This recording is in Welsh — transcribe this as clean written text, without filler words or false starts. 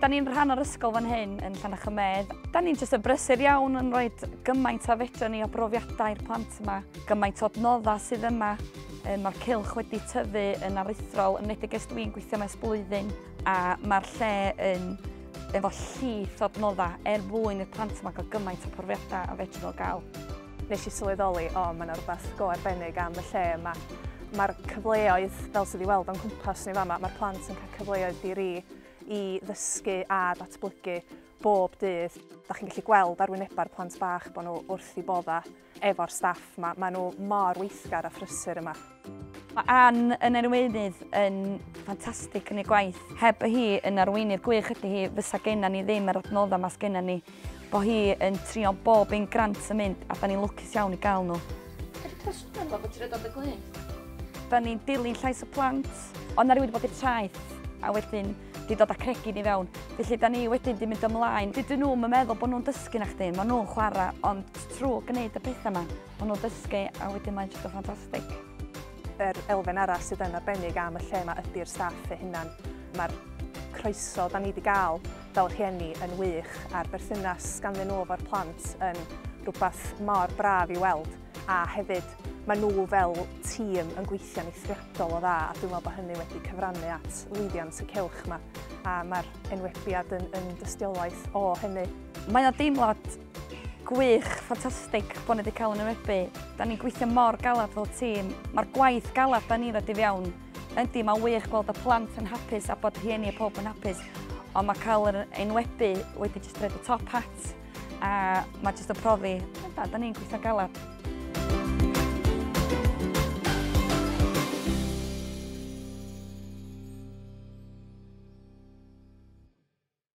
Da ni'n rhan o'r ysgol fan hyn yn Llannerch-y-medd. Da ni'n jyst yn brysur iawn yn rhoi gymaint a fedra ni o brofiadau i'r plant yma. Gymaint o adnoddau sydd yma. Mae'r cylch wedi tyfu yn aruthrol, yn enwedig os dwi'n gweithio mes blwyddyn. A mae'r lle efo llith o adnoddau mwyn i'r plant yma gael gymaint o profiadau a fedra nhw gael. Nes i sylweddoli, mae'n rhywbeth go arbennig am y lle yma. Mae'r cyfleoedd, fel sydd wedi weld o'n cwmpas ni fama, mae'r plant yn cael cyfleoedd diri i ddysgu a datblygu bob dydd. Da chi'n gallu gweld ar wyneba'r plant bach bod nhw wrth i bodda efo'r staff yma. Mae nhw mor weithgar a phrysur yma. Mae Ann yn Enillydd yn ffantastig yn ei gwaith. Heb hi yn arweinydd gwych ydy hi, fysa genna ni ddim yr adnoddau mas genna ni. Bo hi yn trio bob un grant yn mynd a da ni'n lwcus iawn i gael nhw. Ydy cyswllt yn bod ti'n dod y glyn? Da ni'n dilyn llais y plant, ond na rywun wedi bod i'r traeth a wedyn di dod â cregyn i fewn. Felly da ni wedyn di mynd ymlaen. Dydyn nhw'n meddwl bod nhw'n dysgu na chdi, maen nhw'n chwarae, ond trwy gwneud y pethau yma, maen nhw'n dysgu a wedyn mae'n jyst o ffantastig. Yr elfen arall sydd yn arbennig am y lle yma ydy'r staff eu hunan. Mae'r croeso da ni wedi gael fel rhieni yn wych a'r berthynas ganddyn nhw efo'r plant yn rhywbeth mor braf i weld. A hefyd, mae nhw fel tîm yn gweithio'n eithriadol o dda a dwi'n meddwl bod hynny wedi cyfrannu at lwyddiant y Cylch yma. A mae'r enwebiad yn dystiolaeth o hynny. Mae'n deimlad gwych, ffantastig bod ni wedi cael yn enwebu. Da ni'n gweithio mor galad fel tîm. Mae'r gwaith galad da ni'n rhaid i fewn. Yndi, mae'n wych gweld y plant yn hapus a bod rhieni a pob yn hapus. Ond mae cael yr enwebu wedi jyst rhaid y top hat. A mae jyst yn profi, da ni'n gweithio galad.